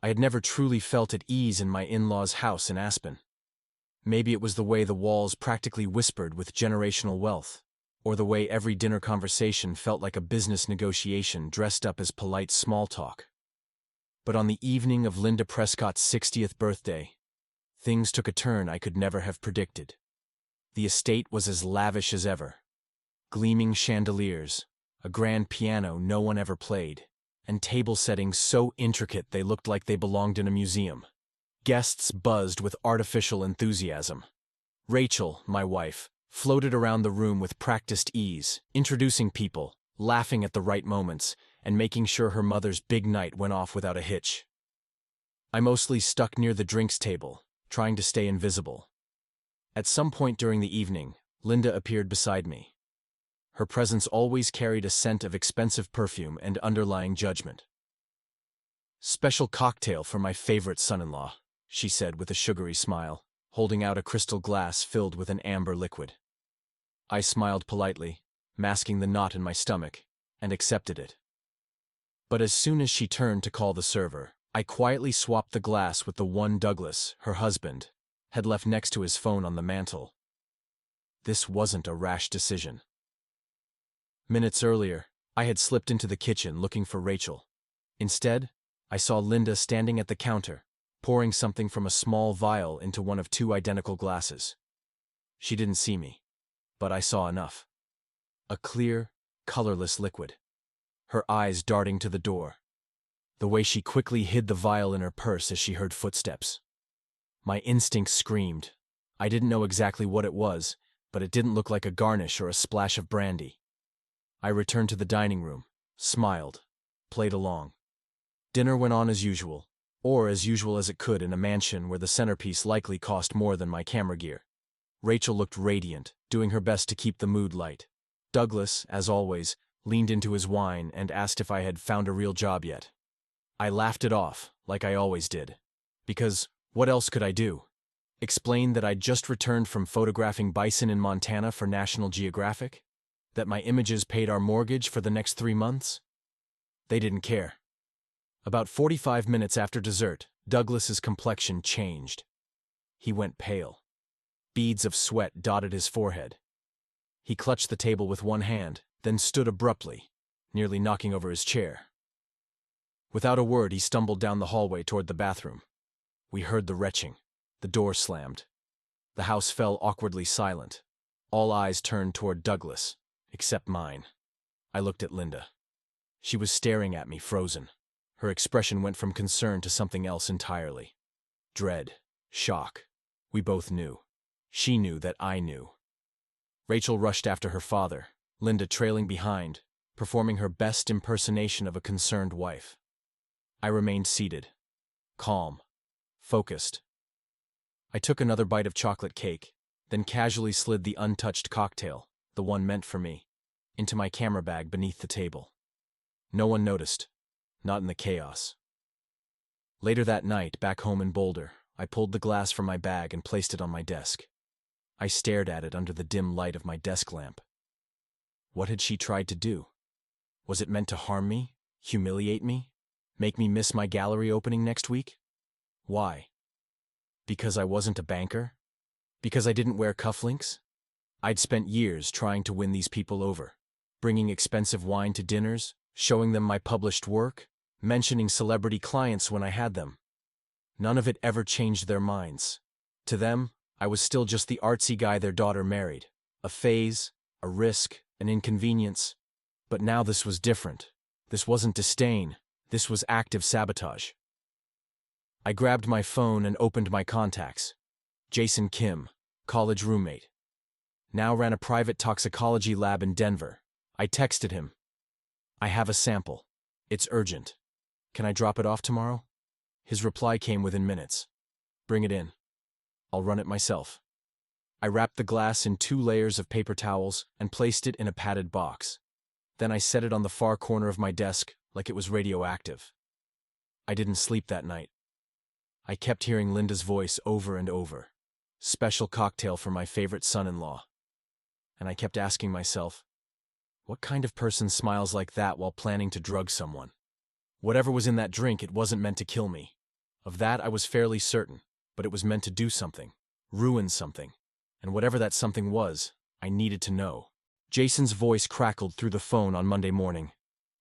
I had never truly felt at ease in my in-laws' house in Aspen. Maybe it was the way the walls practically whispered with generational wealth, or the way every dinner conversation felt like a business negotiation dressed up as polite small talk. But on the evening of Linda Prescott's 60th birthday, things took a turn I could never have predicted. The estate was as lavish as ever. Gleaming chandeliers, a grand piano no one ever played, and table settings so intricate they looked like they belonged in a museum. Guests buzzed with artificial enthusiasm. Rachel, my wife, floated around the room with practiced ease, introducing people, laughing at the right moments, and making sure her mother's big night went off without a hitch. I mostly stuck near the drinks table, trying to stay invisible. At some point during the evening, Linda appeared beside me. Her presence always carried a scent of expensive perfume and underlying judgment. "Special cocktail for my favorite son-in-law," she said with a sugary smile, holding out a crystal glass filled with an amber liquid. I smiled politely, masking the knot in my stomach, and accepted it. But as soon as she turned to call the server, I quietly swapped the glass with the one Douglas, her husband, had left next to his phone on the mantel. This wasn't a rash decision. Minutes earlier, I had slipped into the kitchen looking for Rachel. Instead, I saw Linda standing at the counter, pouring something from a small vial into one of two identical glasses. She didn't see me, but I saw enough. A clear, colorless liquid. Her eyes darting to the door. The way she quickly hid the vial in her purse as she heard footsteps. My instincts screamed. I didn't know exactly what it was, but it didn't look like a garnish or a splash of brandy. I returned to the dining room, smiled, played along. Dinner went on as usual, or as usual as it could in a mansion where the centerpiece likely cost more than my camera gear. Rachel looked radiant, doing her best to keep the mood light. Douglas, as always, leaned into his wine and asked if I had found a real job yet. I laughed it off, like I always did. Because what else could I do? Explain that I'd just returned from photographing bison in Montana for National Geographic? That my images paid our mortgage for the next 3 months? They didn't care. About 45 minutes after dessert, Douglas's complexion changed. He went pale. Beads of sweat dotted his forehead. He clutched the table with one hand, then stood abruptly, nearly knocking over his chair. Without a word, he stumbled down the hallway toward the bathroom. We heard the retching. The door slammed. The house fell awkwardly silent. All eyes turned toward Douglas, except mine. I looked at Linda. She was staring at me, frozen. Her expression went from concern to something else entirely. Dread. Shock. We both knew. She knew that I knew. Rachel rushed after her father, Linda trailing behind, performing her best impersonation of a concerned wife. I remained seated, calm, focused. I took another bite of chocolate cake, then casually slid the untouched cocktail, the one meant for me, into my camera bag beneath the table. No one noticed, not in the chaos. Later that night, back home in Boulder, I pulled the glass from my bag and placed it on my desk. I stared at it under the dim light of my desk lamp. What had she tried to do? Was it meant to harm me, humiliate me, make me miss my gallery opening next week? Why? Because I wasn't a banker? Because I didn't wear cufflinks? I'd spent years trying to win these people over, bringing expensive wine to dinners, showing them my published work, mentioning celebrity clients when I had them. None of it ever changed their minds. To them, I was still just the artsy guy their daughter married. A phase, a risk, an inconvenience. But now this was different. This wasn't disdain. This was active sabotage. I grabbed my phone and opened my contacts. Jason Kim, college roommate. Now ran a private toxicology lab in Denver. I texted him. I have a sample. It's urgent. Can I drop it off tomorrow? His reply came within minutes. Bring it in. I'll run it myself. I wrapped the glass in 2 layers of paper towels and placed it in a padded box. Then I set it on the far corner of my desk like it was radioactive. I didn't sleep that night. I kept hearing Linda's voice over and over. Special cocktail for my favorite son-in-law. And I kept asking myself, what kind of person smiles like that while planning to drug someone? Whatever was in that drink, it wasn't meant to kill me. Of that I was fairly certain, but it was meant to do something, ruin something. And whatever that something was, I needed to know. Jason's voice crackled through the phone on Monday morning.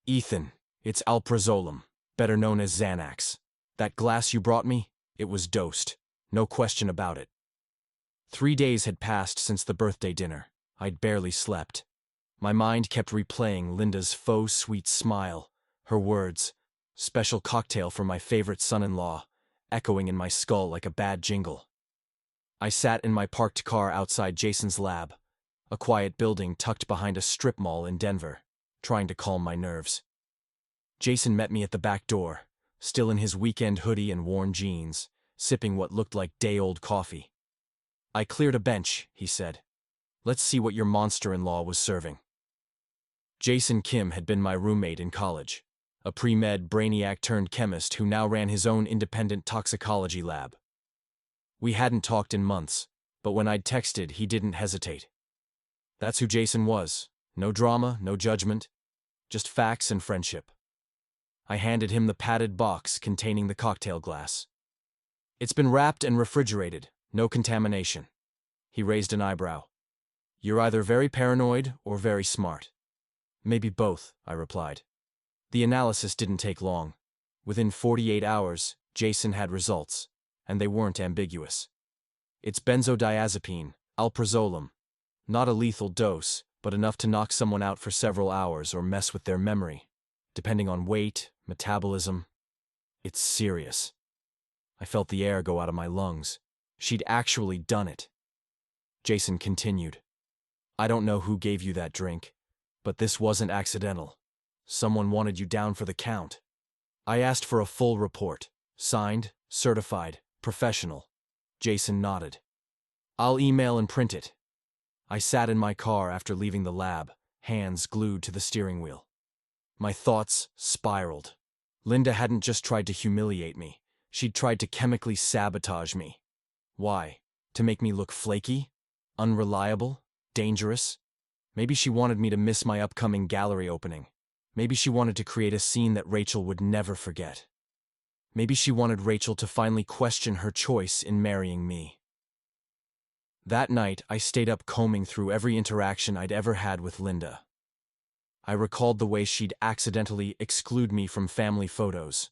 Ethan, it's alprazolam, better known as Xanax. That glass you brought me, it was dosed. No question about it. 3 days had passed since the birthday dinner. I'd barely slept. My mind kept replaying Linda's faux sweet smile, her words, special cocktail for my favorite son-in-law, echoing in my skull like a bad jingle. I sat in my parked car outside Jason's lab, a quiet building tucked behind a strip mall in Denver, trying to calm my nerves. Jason met me at the back door, still in his weekend hoodie and worn jeans, sipping what looked like day-old coffee. I cleared a bench, he said. Let's see what your monster-in-law was serving. Jason Kim had been my roommate in college, a pre-med brainiac-turned-chemist who now ran his own independent toxicology lab. We hadn't talked in months, but when I'd texted, he didn't hesitate. That's who Jason was. No drama, no judgment, just facts and friendship. I handed him the padded box containing the cocktail glass. It's been wrapped and refrigerated, no contamination. He raised an eyebrow. You're either very paranoid or very smart. Maybe both, I replied. The analysis didn't take long. Within 48 hours, Jason had results, and they weren't ambiguous. It's benzodiazepine, alprazolam. Not a lethal dose, but enough to knock someone out for several hours or mess with their memory, depending on weight, metabolism. It's serious. I felt the air go out of my lungs. She'd actually done it. Jason continued. I don't know who gave you that drink, but this wasn't accidental. Someone wanted you down for the count. I asked for a full report, signed, certified, professional. Jason nodded. I'll email and print it. I sat in my car after leaving the lab, hands glued to the steering wheel. My thoughts spiraled. Linda hadn't just tried to humiliate me. She'd tried to chemically sabotage me. Why? To make me look flaky? Unreliable? Dangerous? Maybe she wanted me to miss my upcoming gallery opening. Maybe she wanted to create a scene that Rachel would never forget. Maybe she wanted Rachel to finally question her choice in marrying me. That night, I stayed up combing through every interaction I'd ever had with Linda. I recalled the way she'd accidentally exclude me from family photos,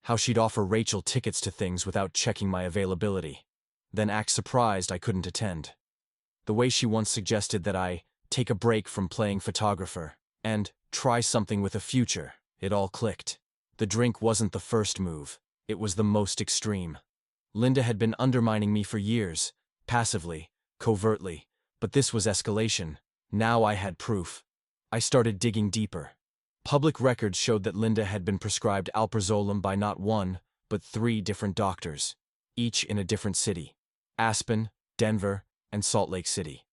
how she'd offer Rachel tickets to things without checking my availability, then act surprised I couldn't attend. The way she once suggested that I take a break from playing photographer and try something with a future. It all clicked. The drink wasn't the first move. It was the most extreme. Linda had been undermining me for years, passively, covertly, but this was escalation. Now I had proof. I started digging deeper. Public records showed that Linda had been prescribed alprazolam by not one, but 3 different doctors, each in a different city: Aspen, Denver, and Salt Lake City.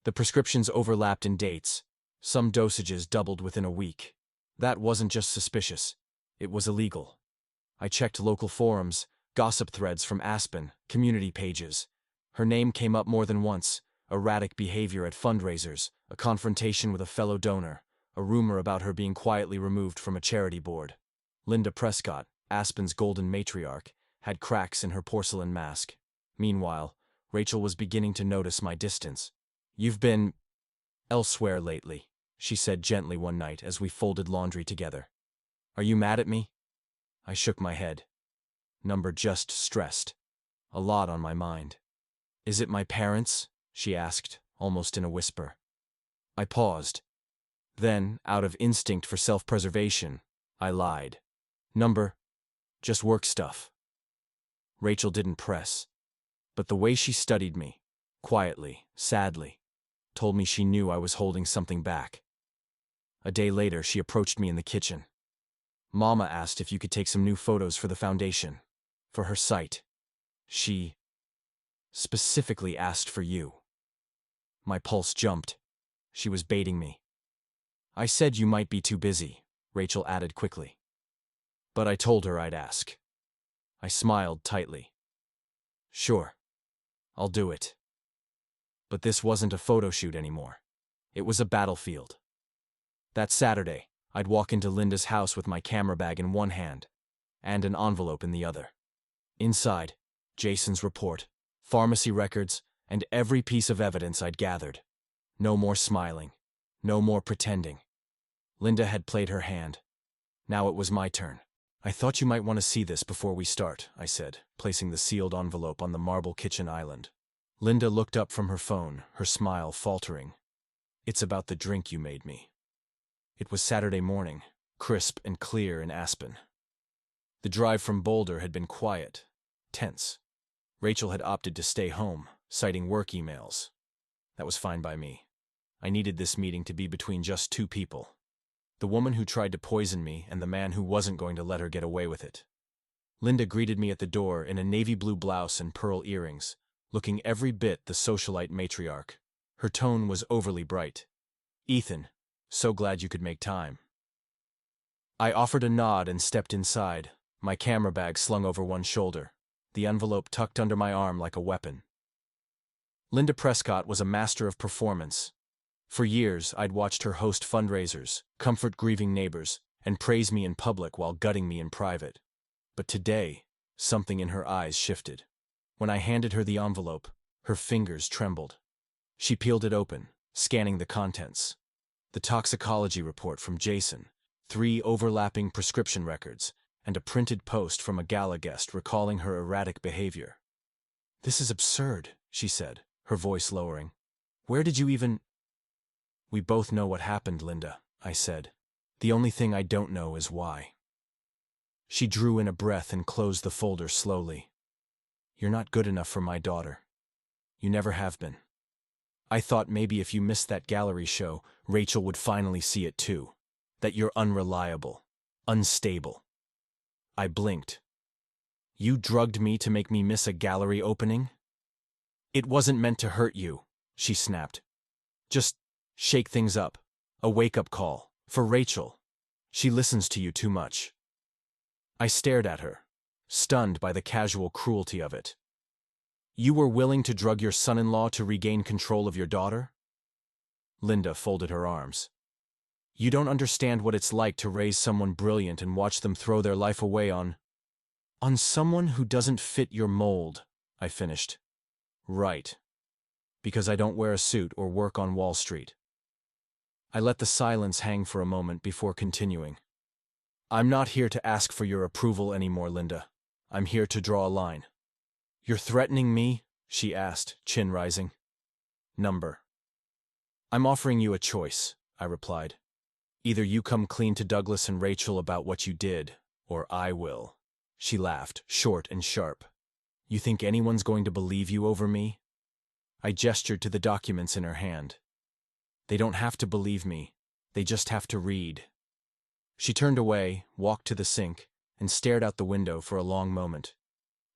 The prescriptions overlapped in dates. Some dosages doubled within a week. That wasn't just suspicious. It was illegal. I checked local forums, gossip threads from Aspen, community pages. Her name came up more than once: erratic behavior at fundraisers, a confrontation with a fellow donor, a rumor about her being quietly removed from a charity board. Linda Prescott, Aspen's golden matriarch, had cracks in her porcelain mask. Meanwhile, Rachel was beginning to notice my distance. You've been elsewhere lately, she said gently one night as we folded laundry together. Are you mad at me? I shook my head. Number just stressed. A lot on my mind. Is it my parents? She asked, almost in a whisper. I paused. Then, out of instinct for self-preservation, I lied. Number, just work stuff. Rachel didn't press. But the way she studied me, quietly, sadly, told me she knew I was holding something back. A day later, she approached me in the kitchen. Mama asked if you could take some new photos for the foundation, for her site. She specifically asked for you. My pulse jumped. She was baiting me. I said you might be too busy, Rachel added quickly. But I told her I'd ask. I smiled tightly. Sure, I'll do it. But this wasn't a photo shoot anymore. It was a battlefield. That Saturday, I'd walk into Linda's house with my camera bag in one hand and an envelope in the other. Inside, Jason's report, pharmacy records, and every piece of evidence I'd gathered. No more smiling. No more pretending. Linda had played her hand. Now it was my turn. I thought you might want to see this before we start, I said, placing the sealed envelope on the marble kitchen island. Linda looked up from her phone, her smile faltering. It's about the drink you made me. It was Saturday morning, crisp and clear in Aspen. The drive from Boulder had been quiet, tense. Rachel had opted to stay home, citing work emails. That was fine by me. I needed this meeting to be between just two people. The woman who tried to poison me and the man who wasn't going to let her get away with it. Linda greeted me at the door in a navy blue blouse and pearl earrings, looking every bit the socialite matriarch. Her tone was overly bright. "Ethan, so glad you could make time." I offered a nod and stepped inside, my camera bag slung over one shoulder, the envelope tucked under my arm like a weapon. Linda Prescott was a master of performance. For years, I'd watched her host fundraisers, comfort grieving neighbors, and praise me in public while gutting me in private. But today, something in her eyes shifted. When I handed her the envelope, her fingers trembled. She peeled it open, scanning the contents. The toxicology report from Jason, 3 overlapping prescription records, and a printed post from a gala guest recalling her erratic behavior. "This is absurd," she said, her voice lowering. "Where did you even—" "We both know what happened, Linda," I said. "The only thing I don't know is why." She drew in a breath and closed the folder slowly. "You're not good enough for my daughter. You never have been. I thought maybe if you missed that gallery show, Rachel would finally see it too. That you're unreliable, unstable." I blinked. "You drugged me to make me miss a gallery opening?" "It wasn't meant to hurt you," she snapped. "Just shake things up. A wake-up call. For Rachel. She listens to you too much." I stared at her, stunned by the casual cruelty of it. "You were willing to drug your son-in-law to regain control of your daughter?" Linda folded her arms. "You don't understand what it's like to raise someone brilliant and watch them throw their life away on someone who doesn't fit your mold," I finished. "Right. Because I don't wear a suit or work on Wall Street." I let the silence hang for a moment before continuing. "I'm not here to ask for your approval anymore, Linda. I'm here to draw a line." "You're threatening me?" she asked, chin rising. "Number." "I'm offering you a choice," I replied. "Either you come clean to Douglas and Rachel about what you did, or I will." She laughed, short and sharp. "You think anyone's going to believe you over me?" I gestured to the documents in her hand. "They don't have to believe me. They just have to read." She turned away, walked to the sink, and stared out the window for a long moment.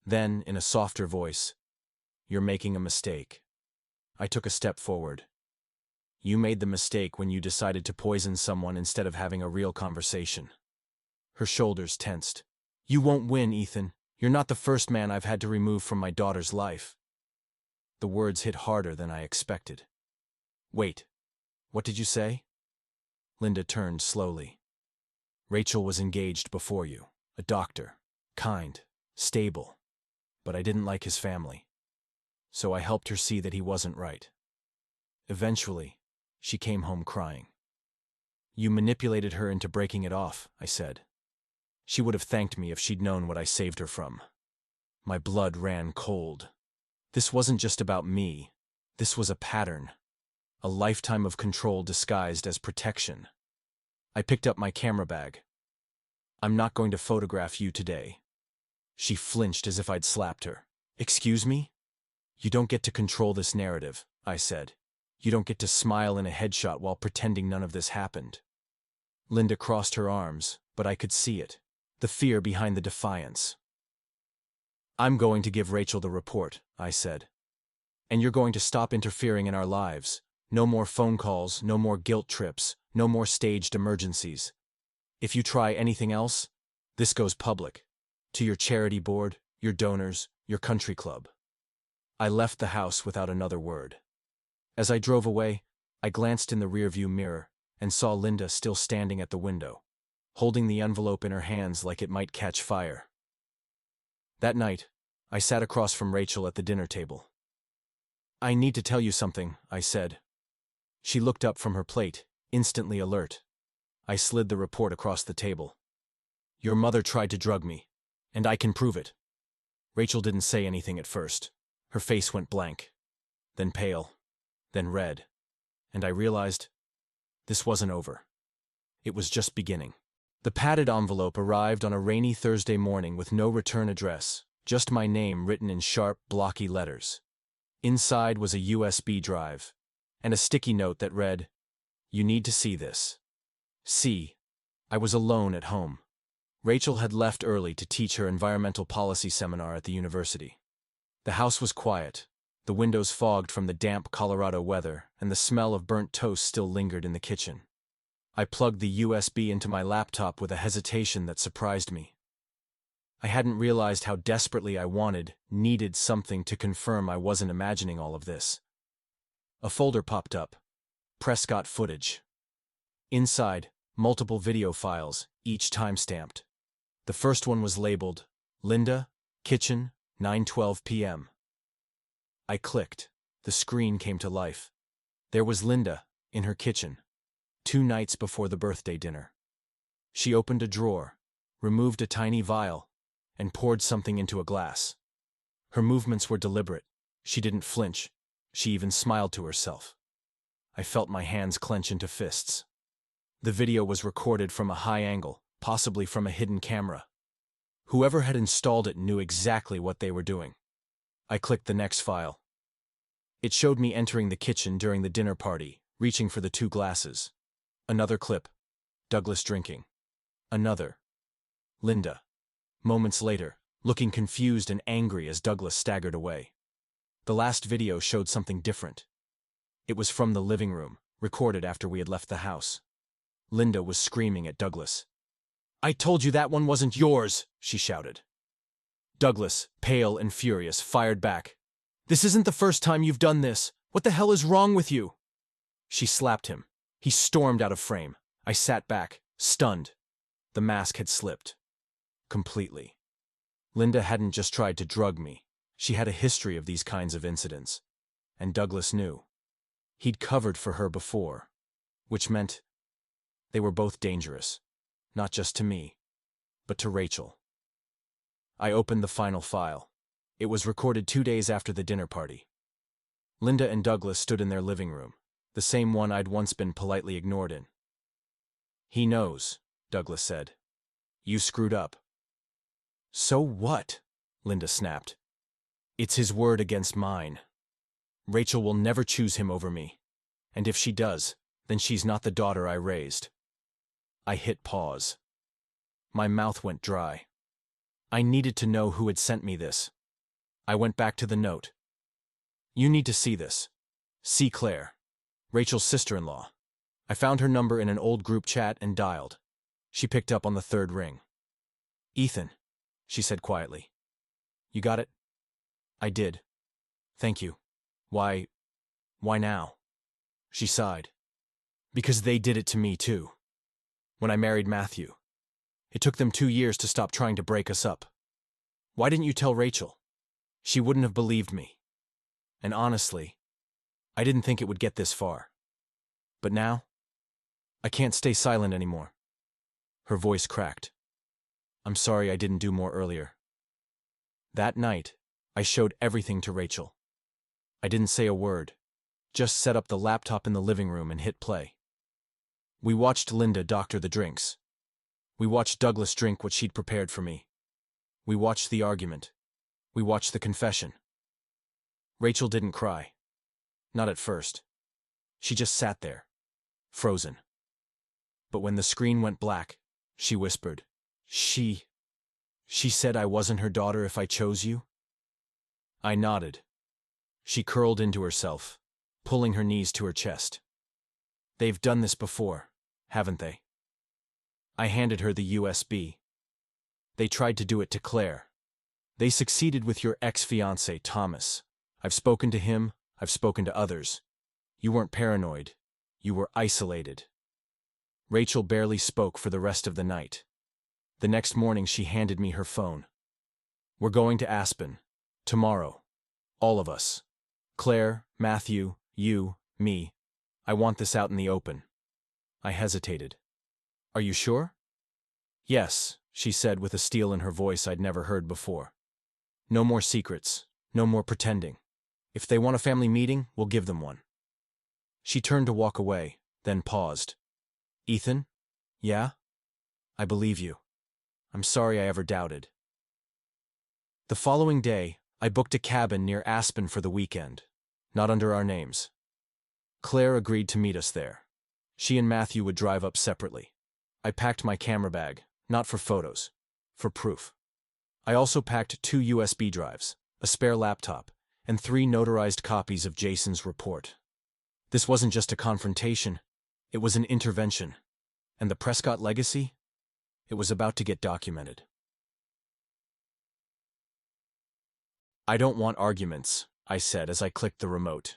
Then, in a softer voice, "You're making a mistake." I took a step forward. "You made the mistake when you decided to poison someone instead of having a real conversation." Her shoulders tensed. "You won't win, Ethan. You're not the first man I've had to remove from my daughter's life." The words hit harder than I expected. "Wait, what did you say?" Linda turned slowly. "Rachel was engaged before you, a doctor, kind, stable, but I didn't like his family. So I helped her see that he wasn't right. Eventually, she came home crying." "You manipulated her into breaking it off," I said. "She would have thanked me if she'd known what I saved her from." My blood ran cold. This wasn't just about me. This was a pattern. A lifetime of control disguised as protection. I picked up my camera bag. "I'm not going to photograph you today." She flinched as if I'd slapped her. "Excuse me?" "You don't get to control this narrative," I said. "You don't get to smile in a headshot while pretending none of this happened." Linda crossed her arms, but I could see it. The fear behind the defiance. "I'm going to give Rachel the report," I said. "And you're going to stop interfering in our lives. No more phone calls, no more guilt trips, no more staged emergencies. If you try anything else, this goes public. To your charity board, your donors, your country club." I left the house without another word. As I drove away, I glanced in the rearview mirror and saw Linda still standing at the window, holding the envelope in her hands like it might catch fire. That night, I sat across from Rachel at the dinner table. "I need to tell you something," I said. She looked up from her plate, instantly alert. I slid the report across the table. "Your mother tried to drug me, and I can prove it." Rachel didn't say anything at first. Her face went blank, then pale, then red, and I realized this wasn't over. It was just beginning. The padded envelope arrived on a rainy Thursday morning with no return address, just my name written in sharp, blocky letters. Inside was a USB drive, and a sticky note that read, "You need to see this." See, I was alone at home. Rachel had left early to teach her environmental policy seminar at the university. The house was quiet, the windows fogged from the damp Colorado weather, and the smell of burnt toast still lingered in the kitchen. I plugged the USB into my laptop with a hesitation that surprised me. I hadn't realized how desperately I needed something to confirm I wasn't imagining all of this. A folder popped up. Prescott footage. Inside, multiple video files, each time-stamped. The first one was labeled, "Linda, Kitchen, 9:12 p.m. I clicked. The screen came to life. There was Linda, in her kitchen, 2 nights before the birthday dinner. She opened a drawer, removed a tiny vial, and poured something into a glass. Her movements were deliberate. She didn't flinch. She even smiled to herself. I felt my hands clench into fists. The video was recorded from a high angle, possibly from a hidden camera. Whoever had installed it knew exactly what they were doing. I clicked the next file. It showed me entering the kitchen during the dinner party, reaching for the 2 glasses. Another clip. Douglas drinking. Another. Linda. Moments later, looking confused and angry as Douglas staggered away. The last video showed something different. It was from the living room, recorded after we had left the house. Linda was screaming at Douglas. "I told you that one wasn't yours," she shouted. Douglas, pale and furious, fired back. "This isn't the first time you've done this. What the hell is wrong with you?" She slapped him. He stormed out of frame. I sat back, stunned. The mask had slipped. Completely. Linda hadn't just tried to drug me. She had a history of these kinds of incidents. And Douglas knew. He'd covered for her before. Which meant they were both dangerous. Not just to me, but to Rachel. I opened the final file. It was recorded 2 days after the dinner party. Linda and Douglas stood in their living room, the same one I'd once been politely ignored in. "He knows," Douglas said. "You screwed up." "So what?" Linda snapped. "It's his word against mine. Rachel will never choose him over me. And if she does, then she's not the daughter I raised." I hit pause. My mouth went dry. I needed to know who had sent me this. I went back to the note. "You need to see this. See Claire, Rachel's sister-in-law." I found her number in an old group chat and dialed. She picked up on the 3rd ring. "Ethan," she said quietly. "You got it?" I did. "Thank you. Why now?" She sighed. "Because they did it to me too. When I married Matthew. It took them 2 years to stop trying to break us up. Why didn't you tell Rachel? She wouldn't have believed me. And honestly, I didn't think it would get this far. But now, I can't stay silent anymore." Her voice cracked. "I'm sorry I didn't do more earlier." That night, I showed everything to Rachel. I didn't say a word, just set up the laptop in the living room and hit play. We watched Linda doctor the drinks. We watched Douglas drink what she'd prepared for me. We watched the argument. We watched the confession. Rachel didn't cry. Not at first. She just sat there, frozen. But when the screen went black, she whispered, She said I wasn't her daughter if I chose you?" I nodded. She curled into herself, pulling her knees to her chest. "They've done this before, haven't they?" I handed her the USB. "They tried to do it to Claire. They succeeded with your ex-fiancé, Thomas. I've spoken to him, I've spoken to others. You weren't paranoid. You were isolated." Rachel barely spoke for the rest of the night. The next morning she handed me her phone. "We're going to Aspen. Tomorrow. All of us. Claire, Matthew, you, me. I want this out in the open. I hesitated. Are you sure? Yes, she said with a steel in her voice I'd never heard before. No more secrets. No more pretending. If they want a family meeting, we'll give them one. She turned to walk away, then paused. Ethan? Yeah? I believe you. I'm sorry I ever doubted. The following day, I booked a cabin near Aspen for the weekend, not under our names. Claire agreed to meet us there. She and Matthew would drive up separately. I packed my camera bag, not for photos, for proof. I also packed 2 USB drives, a spare laptop, and 3 notarized copies of Jason's report. This wasn't just a confrontation, it was an intervention. And the Prescott legacy? It was about to get documented. I don't want arguments, I said as I clicked the remote.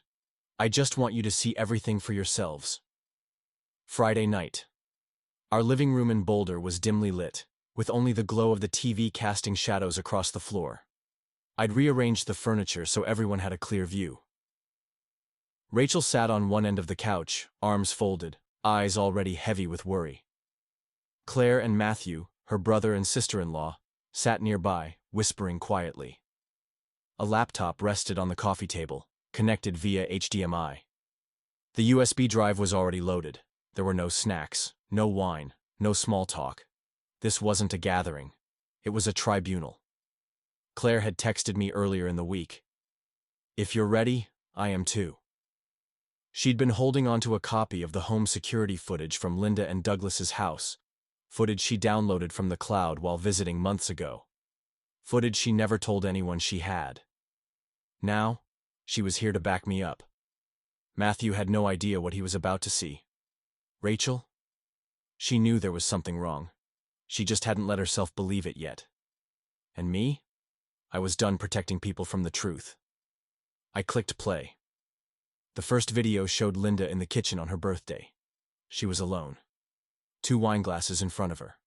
I just want you to see everything for yourselves. Friday night. Our living room in Boulder was dimly lit, with only the glow of the TV casting shadows across the floor. I'd rearranged the furniture so everyone had a clear view. Rachel sat on one end of the couch, arms folded, eyes already heavy with worry. Claire and Matthew, her brother and sister-in-law, sat nearby, whispering quietly. A laptop rested on the coffee table, connected via HDMI. The USB drive was already loaded. There were no snacks, no wine, no small talk. This wasn't a gathering. It was a tribunal. Claire had texted me earlier in the week. If you're ready, I am too. She'd been holding onto a copy of the home security footage from Linda and Douglas's house, footage she downloaded from the cloud while visiting months ago. Footage she never told anyone she had. Now, she was here to back me up. Matthew had no idea what he was about to see. Rachel? She knew there was something wrong. She just hadn't let herself believe it yet. And me? I was done protecting people from the truth. I clicked play. The first video showed Linda in the kitchen on her birthday. She was alone. 2 wine glasses in front of her.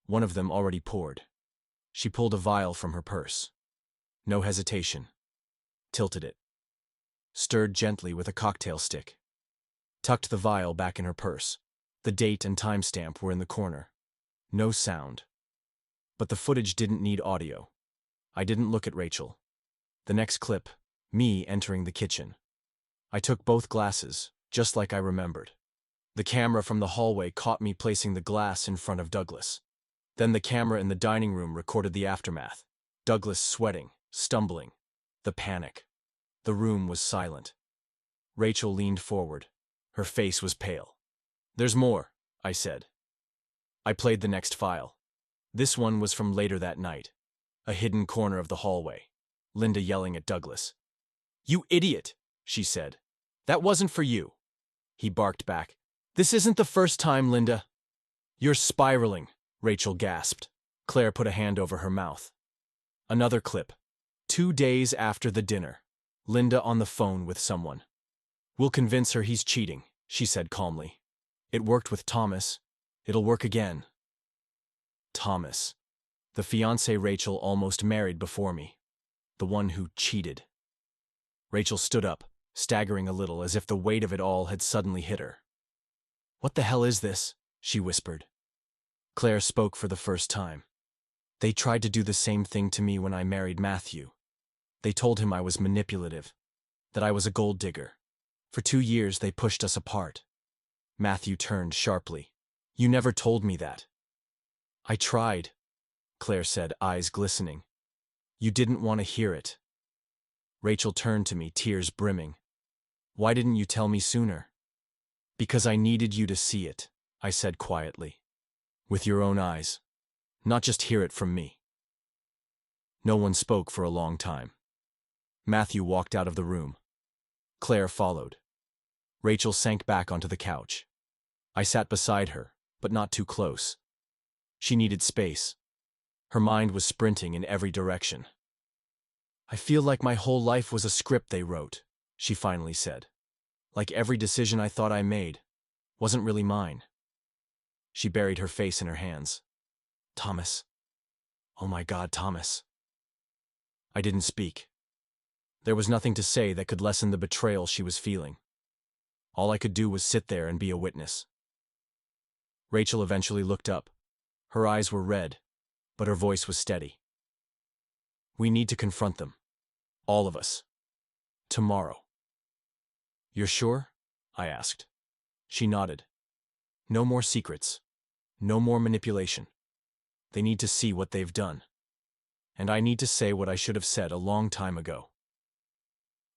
One of them already poured. She pulled a vial from her purse. No hesitation. Tilted it. Stirred gently with a cocktail stick. Tucked the vial back in her purse. The date and timestamp were in the corner. No sound. But the footage didn't need audio. I didn't look at Rachel. The next clip, me entering the kitchen. I took both glasses, just like I remembered. The camera from the hallway caught me placing the glass in front of Douglas. Then the camera in the dining room recorded the aftermath. Douglas sweating, stumbling. The panic. The room was silent. Rachel leaned forward. Her face was pale. There's more, I said. I played the next file. This one was from later that night. A hidden corner of the hallway. Linda yelling at Douglas. You idiot, she said. That wasn't for you. He barked back. This isn't the first time, Linda. You're spiraling, Rachel gasped. Claire put a hand over her mouth. Another clip. 2 days after the dinner. Linda on the phone with someone. We'll convince her he's cheating, she said calmly. It worked with Thomas. It'll work again. Thomas. The fiancé Rachel almost married before me. The one who cheated. Rachel stood up, staggering a little as if the weight of it all had suddenly hit her. What the hell is this? She whispered. Claire spoke for the first time. They tried to do the same thing to me when I married Matthew. They told him I was manipulative, that I was a gold digger. For 2 years they pushed us apart. Matthew turned sharply. You never told me that. I tried, Claire said, eyes glistening. You didn't want to hear it. Rachel turned to me, tears brimming. Why didn't you tell me sooner? Because I needed you to see it, I said quietly. With your own eyes. Not just hear it from me. No one spoke for a long time. Matthew walked out of the room. Claire followed. Rachel sank back onto the couch. I sat beside her, but not too close. She needed space. Her mind was sprinting in every direction. I feel like my whole life was a script they wrote, she finally said. Like every decision I thought I made wasn't really mine. She buried her face in her hands. Thomas. Oh my God, Thomas. I didn't speak. There was nothing to say that could lessen the betrayal she was feeling. All I could do was sit there and be a witness. Rachel eventually looked up. Her eyes were red, but her voice was steady. We need to confront them. All of us. Tomorrow. You're sure? I asked. She nodded. No more secrets. No more manipulation. They need to see what they've done. And I need to say what I should have said a long time ago.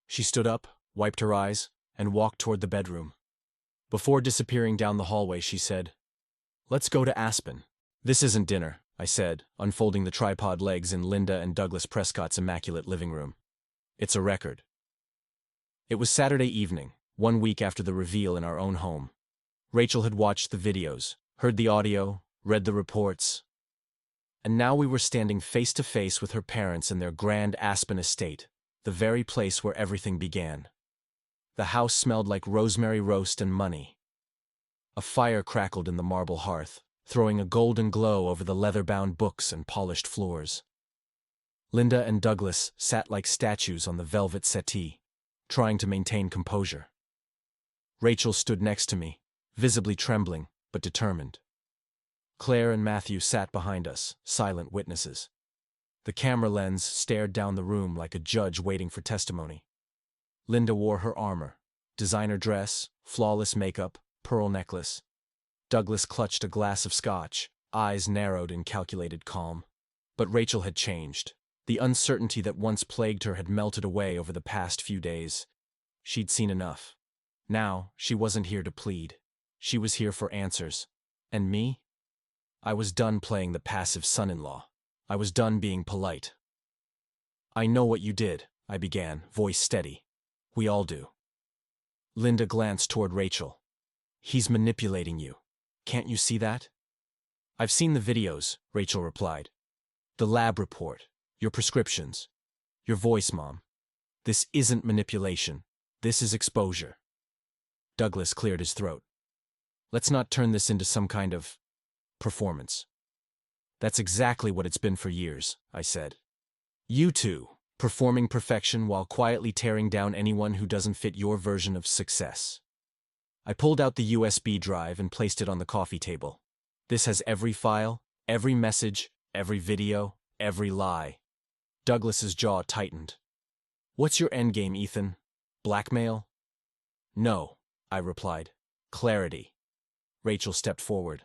She stood up, wiped her eyes, and walked toward the bedroom. Before disappearing down the hallway, she said, "Let's go to Aspen." "This isn't dinner," I said, unfolding the tripod legs in Linda and Douglas Prescott's immaculate living room. "It's a record." It was Saturday evening, 1 week after the reveal in our own home. Rachel had watched the videos, heard the audio, read the reports, and now we were standing face to face with her parents in their grand Aspen estate, the very place where everything began. The house smelled like rosemary roast and money. A fire crackled in the marble hearth, throwing a golden glow over the leather-bound books and polished floors. Linda and Douglas sat like statues on the velvet settee, trying to maintain composure. Rachel stood next to me, visibly trembling, but determined. Claire and Matthew sat behind us, silent witnesses. The camera lens stared down the room like a judge waiting for testimony. Linda wore her armor, designer dress, flawless makeup, pearl necklace. Douglas clutched a glass of scotch, eyes narrowed in calculated calm. But Rachel had changed. The uncertainty that once plagued her had melted away over the past few days. She'd seen enough. Now, she wasn't here to plead. She was here for answers. And me? I was done playing the passive son-in-law. I was done being polite. "I know what you did," I began, voice steady. "We all do." Linda glanced toward Rachel. "He's manipulating you. Can't you see that?" "I've seen the videos," Rachel replied. "The lab report, your prescriptions, your voice, Mom. This isn't manipulation. This is exposure." Douglas cleared his throat. "Let's not turn this into some kind of performance." "That's exactly what it's been for years," I said. "You two, performing perfection while quietly tearing down anyone who doesn't fit your version of success." I pulled out the USB drive and placed it on the coffee table. "This has every file, every message, every video, every lie." Douglas's jaw tightened. "What's your endgame, Ethan? Blackmail?" "No," I replied. "Clarity." Rachel stepped forward.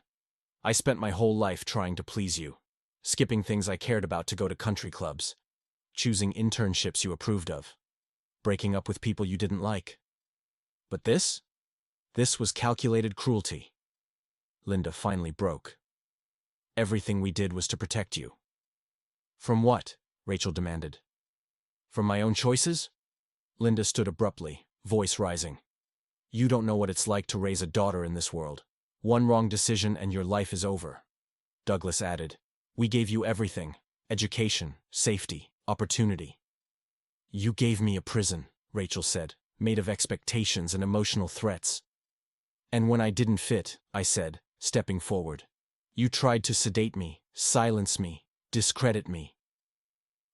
"I spent my whole life trying to please you, skipping things I cared about to go to country clubs, choosing internships you approved of, breaking up with people you didn't like. But this? This was calculated cruelty." Linda finally broke. "Everything we did was to protect you." "From what?" Rachel demanded. "From my own choices?" Linda stood abruptly, voice rising. "You don't know what it's like to raise a daughter in this world. One wrong decision and your life is over." Douglas added, "We gave you everything: education, safety, opportunity." "You gave me a prison," Rachel said, "made of expectations and emotional threats." "And when I didn't fit," I said, stepping forward, "you tried to sedate me, silence me, discredit me."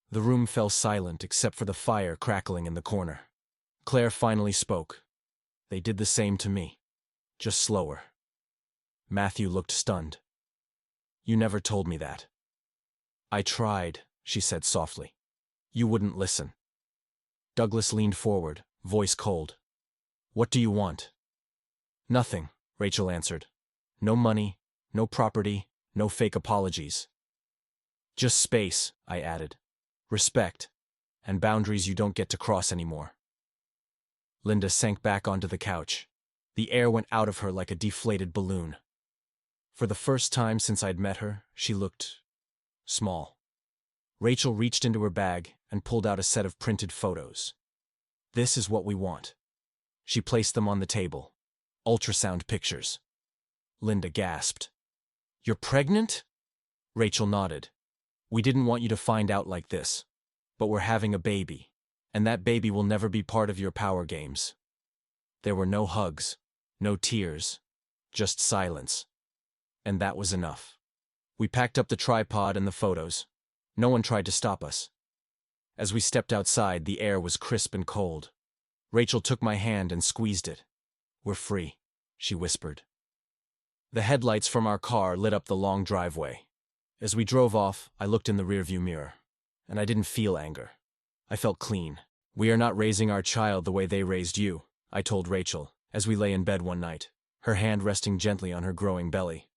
The room fell silent except for the fire crackling in the corner. Claire finally spoke. "They did the same to me, just slower." Matthew looked stunned. "You never told me that." "I tried," she said softly. "You wouldn't listen." Douglas leaned forward, voice cold. "What do you want?" "Nothing," Rachel answered. "No money, no property, no fake apologies. Just space," I added. "Respect, and boundaries you don't get to cross anymore." Linda sank back onto the couch. The air went out of her like a deflated balloon. For the first time since I'd met her, she looked small. Rachel reached into her bag and pulled out a set of printed photos. "This is what we want." She placed them on the table. Ultrasound pictures. Linda gasped. "You're pregnant?" Rachel nodded. "We didn't want you to find out like this, but we're having a baby, and that baby will never be part of your power games." There were no hugs, no tears, just silence. And that was enough. We packed up the tripod and the photos. No one tried to stop us. As we stepped outside, the air was crisp and cold. Rachel took my hand and squeezed it. "We're free," she whispered. The headlights from our car lit up the long driveway. As we drove off, I looked in the rearview mirror, and I didn't feel anger. I felt clean. "We are not raising our child the way they raised you," I told Rachel, as we lay in bed one night, her hand resting gently on her growing belly.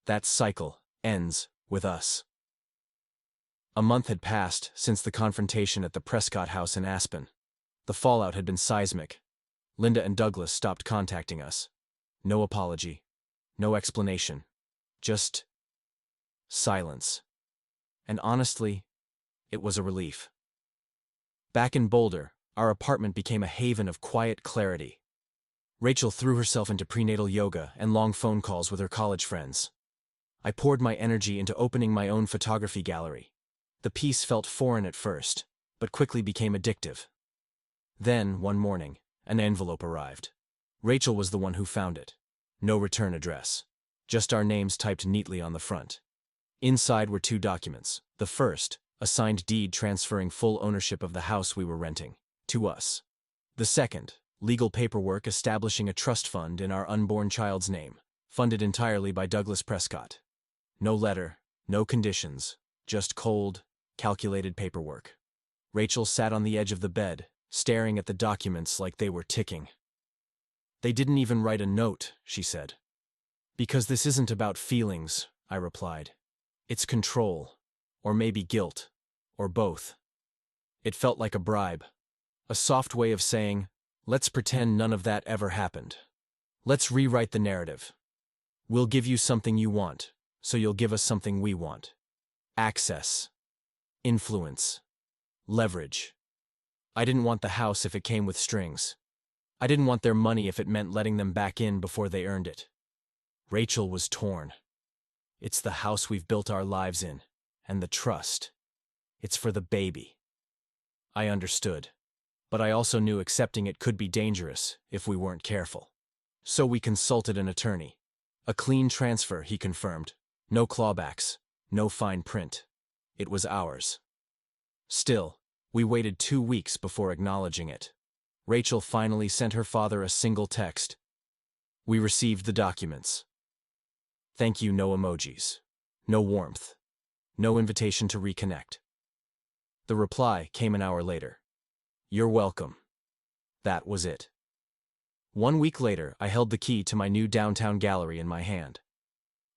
"That cycle ends with us." A month had passed since the confrontation at the Prescott house in Aspen. The fallout had been seismic. Linda and Douglas stopped contacting us. No apology. No explanation. Just silence. And honestly, it was a relief. Back in Boulder, our apartment became a haven of quiet clarity. Rachel threw herself into prenatal yoga and long phone calls with her college friends. I poured my energy into opening my own photography gallery. The piece felt foreign at first, but quickly became addictive. Then, one morning, an envelope arrived. Rachel was the one who found it. No return address. Just our names typed neatly on the front. Inside were 2 documents. The first, a signed deed transferring full ownership of the house we were renting, to us. The second, legal paperwork establishing a trust fund in our unborn child's name, funded entirely by Douglas Prescott. No letter, no conditions, just cold, calculated paperwork. Rachel sat on the edge of the bed, staring at the documents like they were ticking. "They didn't even write a note," she said. "Because this isn't about feelings," I replied. "It's control, or maybe guilt, or both." It felt like a bribe, a soft way of saying, "Let's pretend none of that ever happened. Let's rewrite the narrative. We'll give you something you want, so you'll give us something we want. Access. Influence. Leverage. I didn't want the house if it came with strings. I didn't want their money if it meant letting them back in before they earned it." Rachel was torn. "It's the house we've built our lives in, and the trust. It's for the baby." I understood, but I also knew accepting it could be dangerous if we weren't careful. So we consulted an attorney. "A clean transfer," he confirmed. "No clawbacks, no fine print. It was ours." Still, we waited 2 weeks before acknowledging it. Rachel finally sent her father a single text. "We received the documents. Thank you." No emojis. No warmth. No invitation to reconnect. The reply came an hour later. "You're welcome." That was it. 1 week later, I held the key to my new downtown gallery in my hand.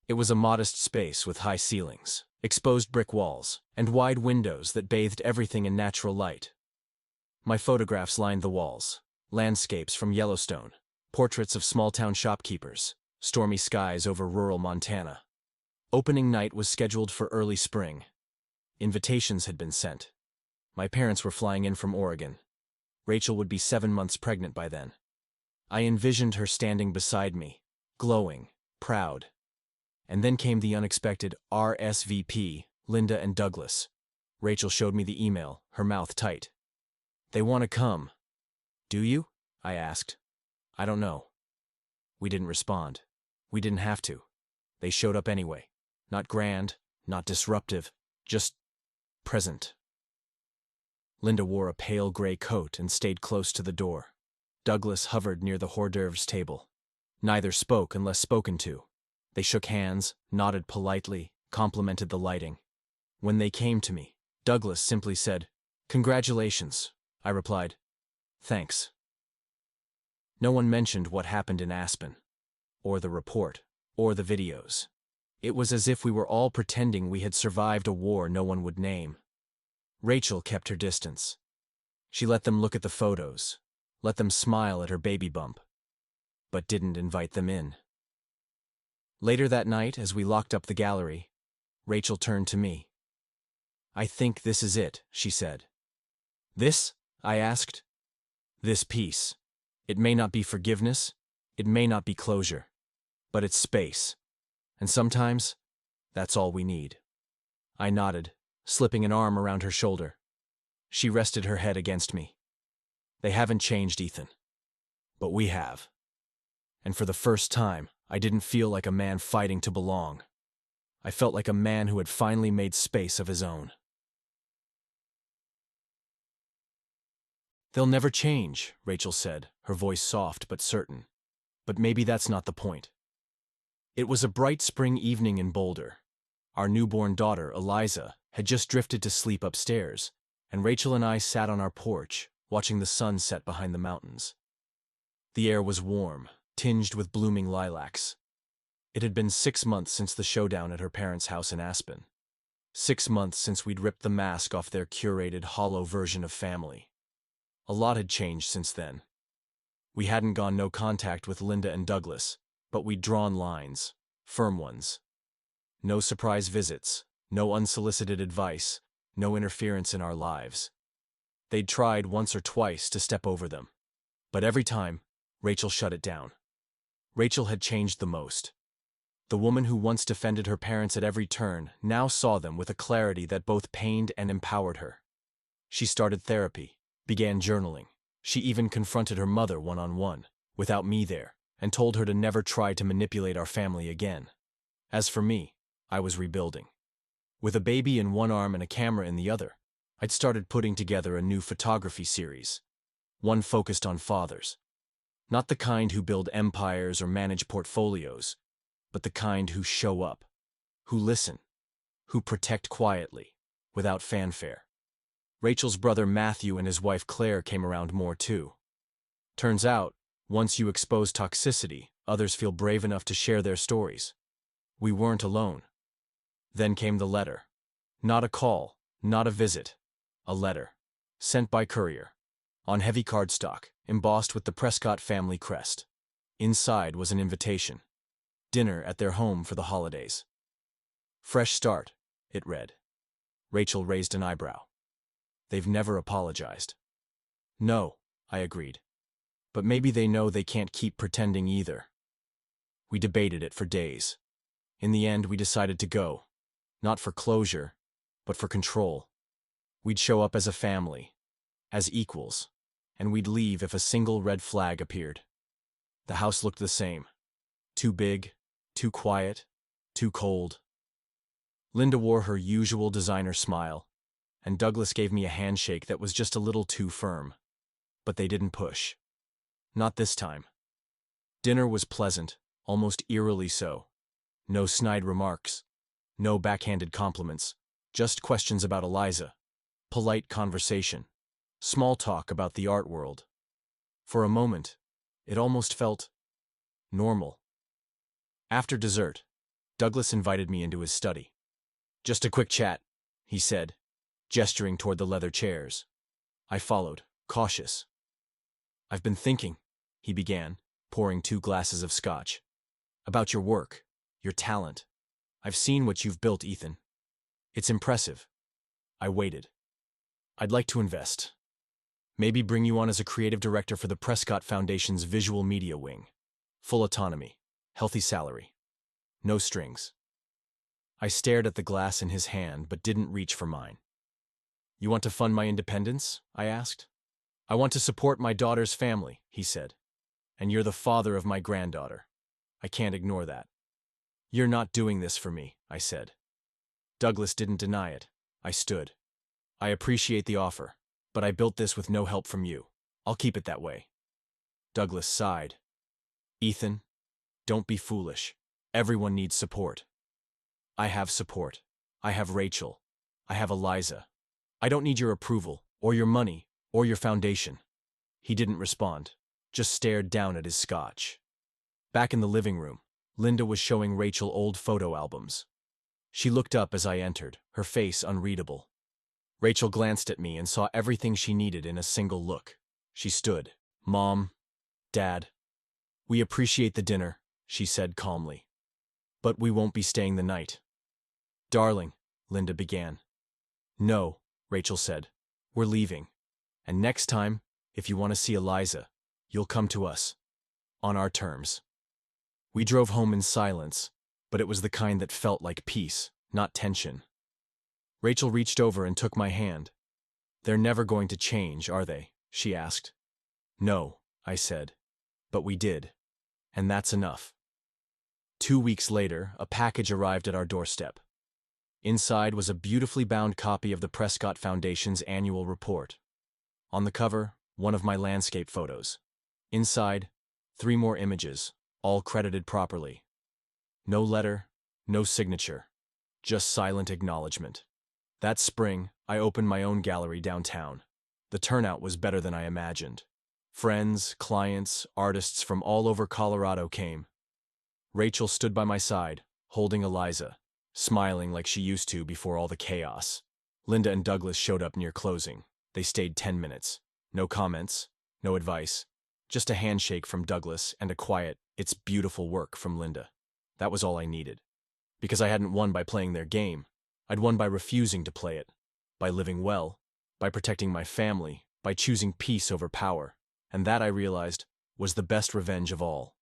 It was a modest space with high ceilings, exposed brick walls, and wide windows that bathed everything in natural light. My photographs lined the walls: landscapes from Yellowstone, portraits of small-town shopkeepers, stormy skies over rural Montana. Opening night was scheduled for early spring. Invitations had been sent. My parents were flying in from Oregon. Rachel would be 7 months pregnant by then. I envisioned her standing beside me, glowing, proud. And then came the unexpected RSVP, Linda and Douglas. Rachel showed me the email, her mouth tight. "They want to come." "Do you?" I asked. "I don't know." We didn't respond. We didn't have to. They showed up anyway. Not grand, not disruptive, just present. Linda wore a pale gray coat and stayed close to the door. Douglas hovered near the hors d'oeuvres table. Neither spoke unless spoken to. They shook hands, nodded politely, complimented the lighting. When they came to me, Douglas simply said, "Congratulations." I replied, "Thanks." No one mentioned what happened in Aspen, or the report, or the videos. It was as if we were all pretending we had survived a war no one would name. Rachel kept her distance. She let them look at the photos, let them smile at her baby bump, but didn't invite them in. Later that night, as we locked up the gallery, Rachel turned to me. "I think this is it," she said. "This?" I asked. "This piece. It may not be forgiveness, it may not be closure, but it's space. And sometimes, that's all we need." I nodded, slipping an arm around her shoulder. She rested her head against me. "They haven't changed, Ethan. But we have." And for the first time, I didn't feel like a man fighting to belong. I felt like a man who had finally made space of his own. They'll never change, Rachel said, her voice soft but certain. But maybe that's not the point. It was a bright spring evening in Boulder. Our newborn daughter, Eliza, had just drifted to sleep upstairs, and Rachel and I sat on our porch, watching the sun set behind the mountains. The air was warm, tinged with blooming lilacs. It had been 6 months since the showdown at her parents' house in Aspen. 6 months since we'd ripped the mask off their curated, hollow version of family. A lot had changed since then. We hadn't gone no contact with Linda and Douglas, but we'd drawn lines, firm ones. No surprise visits, no unsolicited advice, no interference in our lives. They'd tried once or twice to step over them, but every time, Rachel shut it down. Rachel had changed the most. The woman who once defended her parents at every turn now saw them with a clarity that both pained and empowered her. She started therapy, began journaling. She even confronted her mother one-on-one, without me there, and told her to never try to manipulate our family again. As for me, I was rebuilding. With a baby in one arm and a camera in the other, I'd started putting together a new photography series, one focused on fathers. Not the kind who build empires or manage portfolios, but the kind who show up, who listen, who protect quietly, without fanfare. Rachel's brother Matthew and his wife Claire came around more too. Turns out, once you expose toxicity, others feel brave enough to share their stories. We weren't alone. Then came the letter. Not a call, not a visit. A letter. Sent by courier. On heavy cardstock, embossed with the Prescott family crest. Inside was an invitation. Dinner at their home for the holidays. Fresh start, it read. Rachel raised an eyebrow. They've never apologized. No, I agreed. But maybe they know they can't keep pretending either. We debated it for days. In the end, we decided to go. Not for closure, but for control. We'd show up as a family, as equals, and we'd leave if a single red flag appeared. The house looked the same. Too big, too quiet, too cold. Linda wore her usual designer smile, and Douglas gave me a handshake that was just a little too firm. But they didn't push. Not this time. Dinner was pleasant, almost eerily so. No snide remarks. No backhanded compliments. Just questions about Eliza. Polite conversation. Small talk about the art world. For a moment, it almost felt normal. After dessert, Douglas invited me into his study. Just a quick chat, he said, gesturing toward the leather chairs. I followed, cautious. I've been thinking, he began, pouring 2 glasses of scotch. About your work, your talent. I've seen what you've built, Ethan. It's impressive. I waited. I'd like to invest. Maybe bring you on as a creative director for the Prescott Foundation's visual media wing. Full autonomy, healthy salary. No strings. I stared at the glass in his hand but didn't reach for mine. You want to fund my independence? I asked. I want to support my daughter's family, he said. And you're the father of my granddaughter. I can't ignore that. You're not doing this for me, I said. Douglas didn't deny it. I stood. I appreciate the offer, but I built this with no help from you. I'll keep it that way. Douglas sighed. Ethan, don't be foolish. Everyone needs support. I have support. I have Rachel. I have Eliza. I don't need your approval, or your money, or your foundation. He didn't respond, just stared down at his scotch. Back in the living room, Linda was showing Rachel old photo albums. She looked up as I entered, her face unreadable. Rachel glanced at me and saw everything she needed in a single look. She stood. Mom, Dad, we appreciate the dinner, she said calmly. But we won't be staying the night. Darling, Linda began. No, Rachel said. We're leaving. And next time, if you want to see Eliza, you'll come to us. On our terms. We drove home in silence, but it was the kind that felt like peace, not tension. Rachel reached over and took my hand. They're never going to change, are they? She asked. No, I said. But we did. And that's enough. 2 weeks later, a package arrived at our doorstep. Inside was a beautifully bound copy of the Prescott Foundation's annual report. On the cover, one of my landscape photos. Inside, 3 more images, all credited properly. No letter, no signature, just silent acknowledgement. That spring, I opened my own gallery downtown. The turnout was better than I imagined. Friends, clients, artists from all over Colorado came. Rachel stood by my side, holding Eliza, smiling like she used to before all the chaos. Linda and Douglas showed up near closing. They stayed 10 minutes. No comments, no advice, just a handshake from Douglas and a quiet, "It's beautiful work" from Linda. That was all I needed. Because I hadn't won by playing their game. I'd won by refusing to play it, by living well, by protecting my family, by choosing peace over power. And that, I realized, was the best revenge of all.